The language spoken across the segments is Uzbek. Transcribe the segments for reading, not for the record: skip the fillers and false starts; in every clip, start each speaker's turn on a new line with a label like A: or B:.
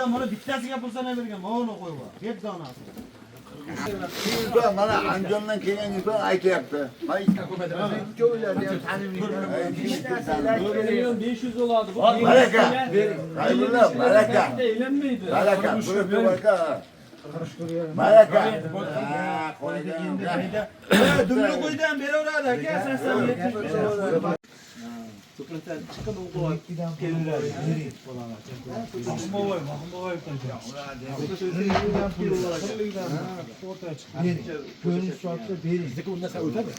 A: Mana bittasiga pulsana bergan, mana qo'yib. 7 donasi.
B: Inson mana Andijondan kelgan inson aytyapti. Men ikki o'ylarni ham taniyman.
A: 500 bo'ladi.
B: Baraka. Qaybulla, baraka.
A: Elanmaydi.
B: Baraka. Baraka. Baraka. Qo'ygan.
A: Dumni qo'ydan beraveradi aka, asosan 75. To'plantan chiqib o'qib keladi. Mahmovoy ko'rinish shotda bering. Lekin undan sal o'tadi.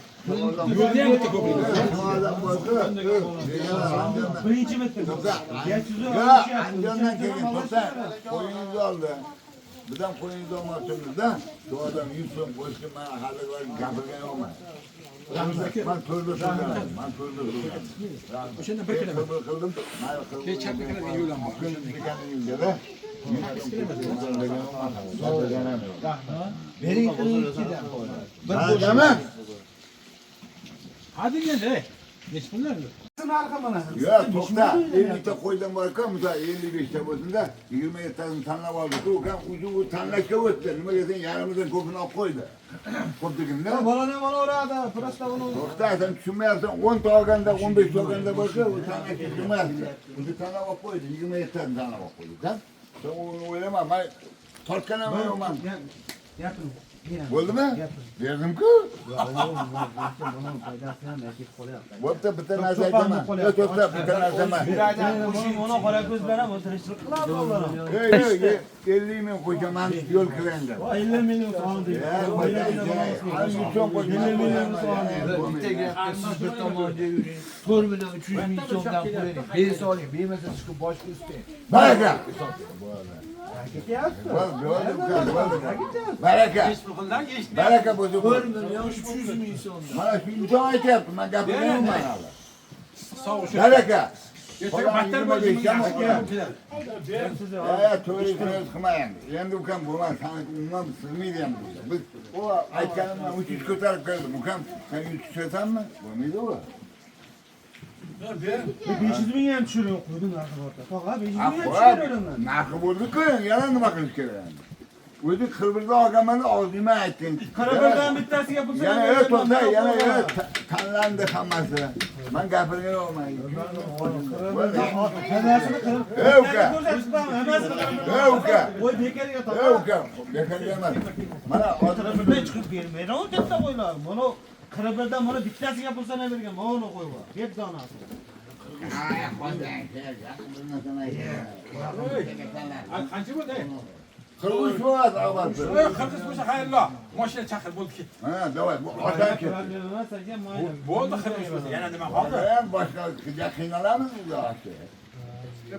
A: Yo'lni ham o'ta ko'p. Birinchi metr.
B: Andijondan kelgan bo'lsa, qo'yingizni oldi. Bizdan qo'yingizni olmoqchimizda, shu odam 100 so'm qo'shdi, men hali gapirgan yo'qman. Ben turdu so'radim.
A: O'shanda bir kilo
B: qildim.
A: Keyin chaqirib yo'lam bor.
B: Bering qilingchidan. Bir bo'laman.
A: Hadi endi. Nech pullar?
B: Ya to'xta, 50 ta qo'ydan bor-ku, misol 55 ta bo'lsa-da, 27 tasini tanlab oldi. U ham o'zi tanlashga o'tdi. Nima desan, yarimidan ko'pini olib qo'ydi. Xo'pligimda.
A: Bolani olaveradi, prosta buni.
B: To'xta, sen tushunmayapsan, 10 ta olganda, 15 ta olganda bo'lsa, u tanlashga tushunmayapti. O'zi tanlab olib qo'ydi, 27 tasini tanlab olib qo'ydi. Sen o'ylama, men tortganaman yo'qman.
A: Gapim.
B: Bo'ldimi? Berdim-ku. Bo'pti, bitta narsa aytaman. To'xta, bitta narsa emas.
A: Mana qora ko'zlar ham o'tirishlik qiladi ular.
B: 50 ming qo'yaman yo'l kiranglar.
A: 50 million so'm deydi.
B: 50 so'm qo'yaman.
C: Bitta gapni siz bir tomonga yuring. 4 million 300 ming so'mdan qo'ying. Bersa oling, bermasa chiqib boshqa isting.
B: Baraka.
A: Ketyapti.
B: Baraka. Baraka bo'lsa
C: 4 million 300 ming so'mdan.
B: mana shu inson aytyapti, men gapirmayman hali. Baraka.
A: Battar
B: to'g'ri qilmayman. Endi ukam bo'lmadi, sani umuman silmaydi ham. Biz u aytganimdan 300 ko'tarib keldim. Ukam, sen 300 ko'tarsanmi? Bo'lmaydi u.
A: 500 ming ham tushirib qo'ydim narxi borda. Tog'a 500 ming ham tushiraverman.
B: Narxi bo'ldi-ku, yana nima qilish kerak? O'zi qirbilda olganman, og'zingdan aytding.
A: Qirbildan bittasiga pul
B: yana to'xta, yana tanlandi hammasi. Men gapirgan yo'qman.
A: Hammasini qilib.
B: Uka. Uka.
A: Voy bekarga tog'a.
B: Uka. Bekarga emas. Mana
A: Qirbildan chiqib bermaydi. O katta qo'ylar. Mana qirbildan mana bittasiga pul sana bergan. Mana qo'yib. 7 donasi.
D: Qancha bo'ldi?
B: Qirg'iz bo'ladi avvalda.
D: Qirg'iz bo'lsa xayrli. Mashina chaqir bo'ldi ketdi.
B: Ha, davay, bu otam ketdi.
D: Bo'ldi qirg'iz bo'lsa yana nima qoldi?
B: Ham boshqa qiynalamiz biz yo'qchi.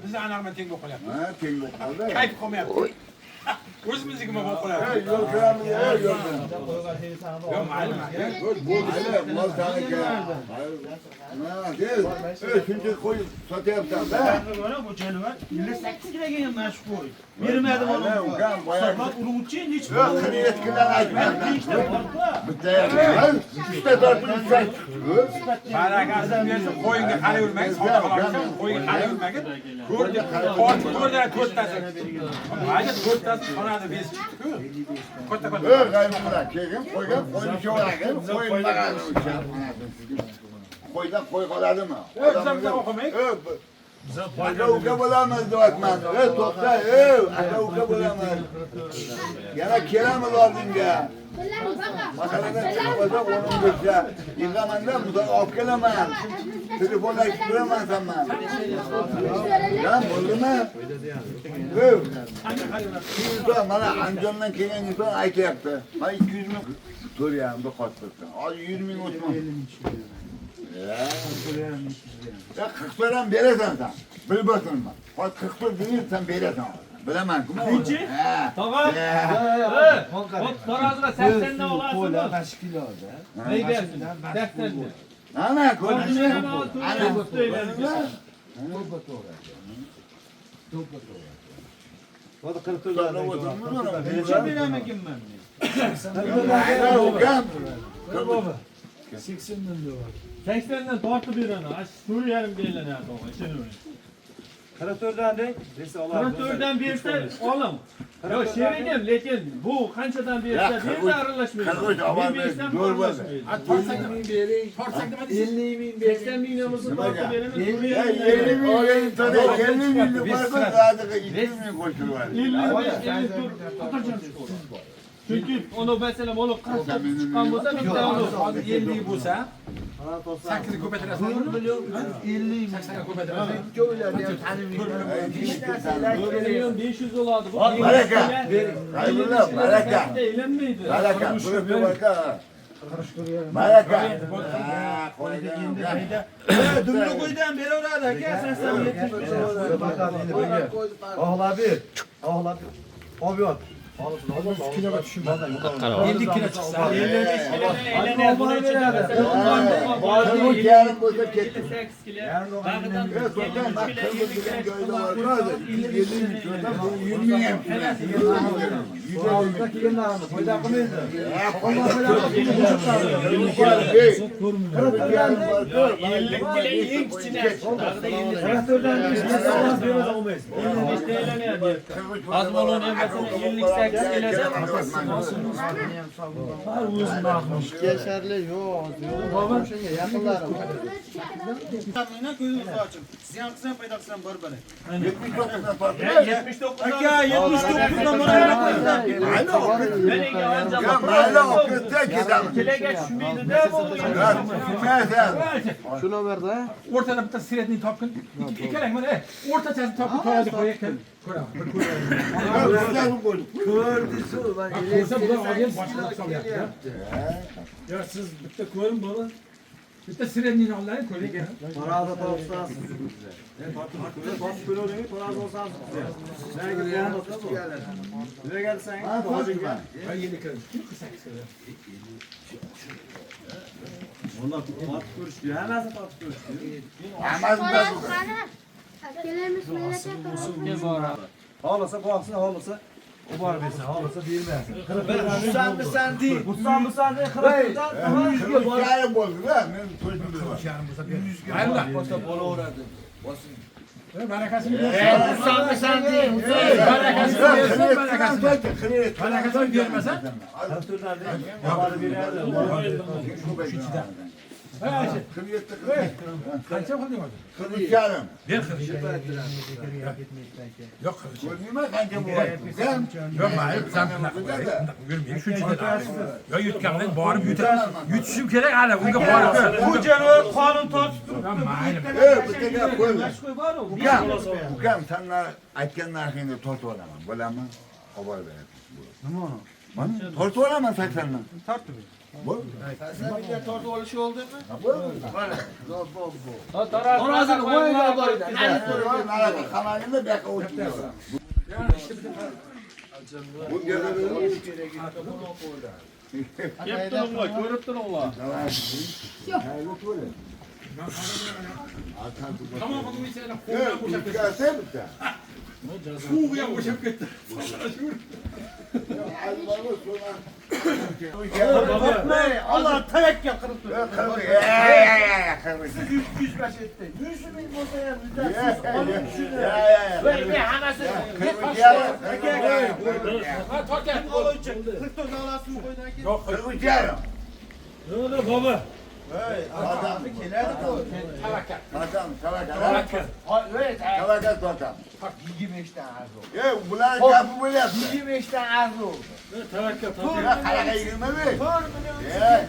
D: Bizni anaqaman teng bo'lib qolyapti.
B: Ha, teng bo'lib qoldi.
D: Qaytib qolmayapti. O'zimizniki bo'lib qolyapti.
B: Yo'l kiramiz, yo'l kiramiz.
D: Yo'q, mayli.
B: Mayli, mol taniki. Shuncha qo'y sotyapsan-da.
A: Mana bu jonivar 58 kiloga ham mashq qo'y. Bermadim ona.
B: Ukam boya
A: Sabab uruvchi hech
B: 47 kilodan aytmayapti.
A: ikkita borda.
B: Bitta ham, ikkita tortib uchay.
D: Barakasi bersa qo'yinga qaravermang, savdo qilamiz. Qo'yinga qaravermang. Ko'rda to'rttasi. Mayli to'rttasi xonada bez chiqdi-ku. Katta-katta.
B: G'aybulla kelgan, qo'ygan, qo'yni cho'ragan, qo'yni bag'ani uchun. Qo'ydan qo'y qoladimi?
D: O'zimizga o'qimaylik.
B: Aka uka bo'lamiz deyapman. To'xta, aka uka bo'lamiz. Yana kelamiz oldinga. Masaladan chiqmasa 15 yig'amanda mutlaq olib kelaman. Telefonda aytib turaman senman. Ya bo'ldimi? Inson mana Andijondan kelgan inson aytyapti. Men 200 ming to'layapman bu qotibdan. Hozir 100 ming o'tman. Ya 40 ham berasan sen. Bilib o'tirman. Hozir 40 bersan berasan. Bilaman-ku.
A: Nechi? Tog'a. Taroziga 80 dan olasizmi?
C: 5 kiloda.
A: Nega? Daftarda.
B: Ana, ko'rdingmi?
A: Ana,
C: Hadi 40 dolar.
A: necha beramakinman men?
B: Ukam.
C: 80 ming dolar.
A: 80 dan tortib beraman. 4,5 deyiladi tog'a, ishini. Traktörden de dese olar.
E: Traktörden berse olam. Yo şeridem lekin bu qanchadan bersa bersa aralashmaydi.
B: Qirq uch ovoz zo'r bo'ldi.
C: 50 ming bering. 50 ming bering.
E: 80 ming namozini tortib beramiz.
B: 50 ming olayım tabii. 50 ming varsa zaten 200 ming koşturuyor.
E: 50 Çünkü onu mesela onu 40 çıkan bo'lsa bitta onu
D: hozir 50 bo'lsa 8 ko'paytirasiz.
C: 4 milyon 50 ming.
D: 80 ko'paytirasiz.
C: Ikkovlarni ham tanimayman. Hech narsalar
E: 1 milyon 500 oladi. Bu
B: Baraka. Hayırlı baraka.
E: Eğlenmeydi.
B: Baraka. Burası bir baraka. Baraka.
A: Dumlu koydan beri orada aka asasen 75.
C: Ağla bir. Ağla bir. Abi at.
D: 50 kilo chiqsa,
E: Eğlenir bunu için
B: Bu yarın burada kettim.
E: 8 kilo.
B: Total bak kırmızı gölde var. Burada 150 bin kilodan bu 20 bin yapıyor.
C: 150 ming. Foyda qilmaydi. Traktordan
E: Azmalon hem mesela 58 kelese
C: Yaşarlı yok. Babam şunga yaqinlari.
A: Meni ko'zingizni oching. Siz ham qilsam paydo qilsam bir-biri.
B: 79'dan farklı.
A: 79 aka 79 dan mana
E: menga ancha
B: Ya mayla okutda ketamiz.
E: kiloga tushmaydi-da bu.
C: Shu nomerda.
D: o'rtada bitta sredniy topgin. Kerak mana, o'rtachasini topib qo'yadi qo'yakdan. Ko'raman.
C: Ko'rdi-su.
D: Ko'rsa bular odam boshqalar solyapti. Yo siz bitta ko'rin bola. Bitta sredniyni olaylik ko'ring.
C: Parada topsan.
D: Ha yeni kirdim. 48 kilo.
C: Ağlasa baksın, ağlasa o var versin, ağlasa vermesin. Kırıklardan sen değil. Mutsan mısın değil, kırıklardan 100 gel var.
B: Yarın bozdu da benim çocuğum var.
D: Hayırlı.
C: Posta bola uğradı.
D: Barakasını
E: Mutsan mısın değil.
D: Barakasını görmesen.
C: Kırıklardan değil. Haber verirler.
D: Kaça oldu orada?
B: Kırmışlarım.
D: Bir kırış. Yok kırış.
B: Gördün mü kanka bu var? Sen
D: Yok hayır sen görmeyin. Şu cidden. Ya yutkanlar bağırıp yutuşum gerek hala. Bunga bağırıp.
A: Bu canavar qonun tortib
B: bu tekrar koyma.
A: qo'y bor u.
B: Ukam senler aytgan narxingni tortib olaman. Bo'ladimi? Xabar berasiz. Nima onu? Mana tortib olaman 80dan.
A: Tortib.
B: Bu.
C: Sen tortu oluşu oldu mu?
E: Tarazini qo'yga bordi.
B: Naraga qamalingda bu yoqqa o'tib kelaver. Bu
E: Kep turinglar, ko'rib turinglar.
D: Tamam bunu içelim.
B: Sen bitti.
D: Kuğuya boşap gitti.
A: Allah tevekkül qilib tur.
C: 105 etti. 100 bin bozaya
E: Ve hammasi
D: Ha torken.
A: 44 olasizmi qo'ydan
D: Yok.
A: baba. Hey, adam keladi ku.
B: Tavakkal tortam.
C: 25 tane arzu.
B: Bular gapi bo'lyapti.
C: 25 tane arzu.
B: Qanaqa 25?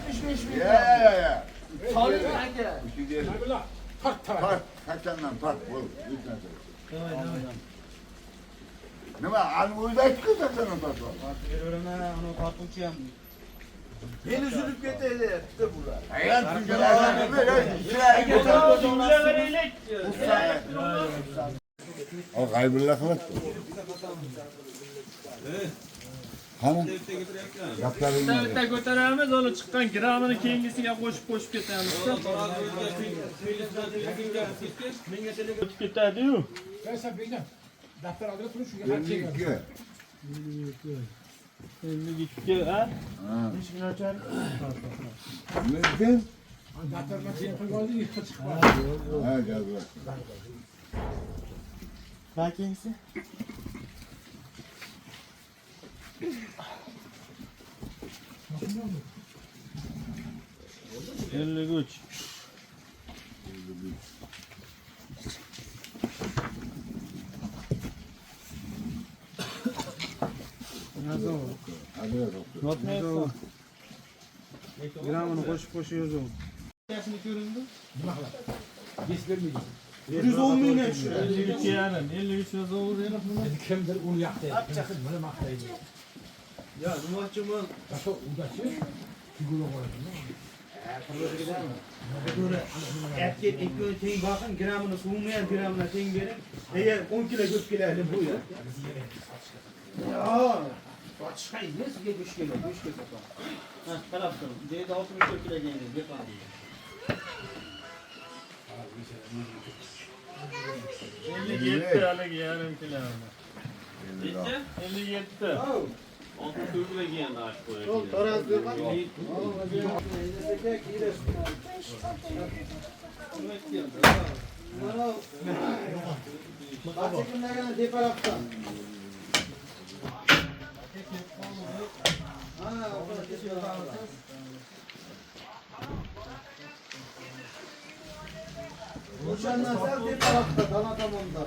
C: 75 bin.
B: Ya.
C: Soling kanka.
D: Tort tort.
B: Tort, kaçandan tort. Nima, ani o'ydaychi-ku kaçandan tort.
A: Beraverman, uni tortuvchi ham.
C: Beni üzülüp geteydi. Bitti bular.
B: Hayat O g'aybulla qilyapti. Qani? Gaplaringni.
E: bitta ko'taramiz, uni chiqqan gramini keyingisiga qo'shib ketamiz. O'tib ketadi-yu.
D: Ben sen bilmem. Daftar adına turun şu yakar çeker.
B: 52.
E: 52 ha?
B: Neden?
D: Daftarına şey yapıyor vardı yıkta çıkma.
B: Ha, gel bak.
A: Belki hangisi?
E: Elli üç.
B: Hadi ya doktor.
E: Not ne yaptın?
C: Gramını koşup yazıyorum.
A: Yaşını göründü.
D: Geç vermeyeceğim.
A: 110 milyon şuraya.
E: 53 yarım. 53 yazı olur ya.
D: Kimdir onu yaktı. Böyle maktaydı.
A: Ya Numakçımın
D: Taşı udaşı. Figürü koydum.
A: erkek ekmeğine teng bakın gramını soğumayan gramına teng verin. Eğer 10 kilo 4 kilo öyle bu ya. Ya. Başka ne sizge 3 kilo 3 kilo satalım. Ha taraftan. Deyde 64 kilo geldi. Bir tane.
E: 57 alık yarım kilo.
B: 50
E: 57. Altı türlü giyen ağaç koyuyor.
A: Sol taraz diyor bak. Bahçekimlerden de taraftan. Ha, o kadar kesiyor. Uçandan sen de tarafta, dana tamamda.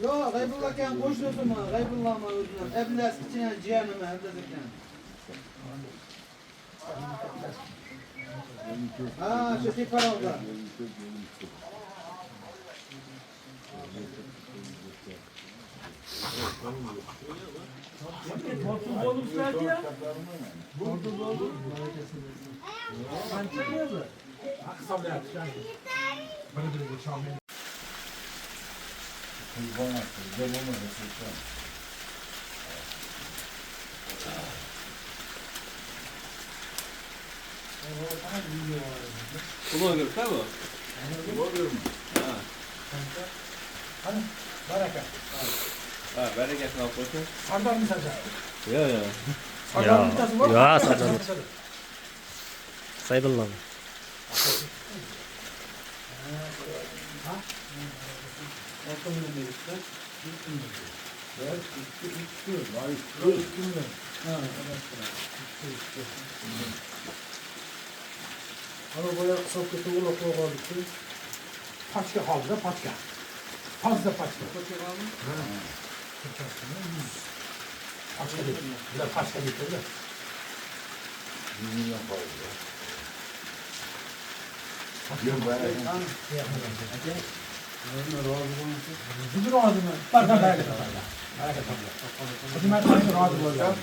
A: Yo, Gaybullah kan koşuyorsun mu? Gaybullah mı özüne? Evliler içine ciğerime evlilerken. Ha, şu tip paralda.
E: Motor bolup belki ya.
D: Aksa bile yaptı. Bana bir geçelim.
B: Kurban attı. Güzel olmadı. Sultan.
E: Kulağı görür tabi.
D: Baraka.
E: Ha, bereketini al koysun.
D: Sandal mı sadece?
E: Ya ya.
D: Sandal mı tazı var?
F: Ya, sandal. Saybullah.
D: Ama böyle sohbeti ula koyalım. Paçka kaldı da paçka. Fazla paçka. Paçka getir. Bir de paçka getir de.
B: 1 milyon fazla. Yok ben.
D: Bizim ağzını. Bak bak bak. Bak bak. Bizim ağzını razı olacağım.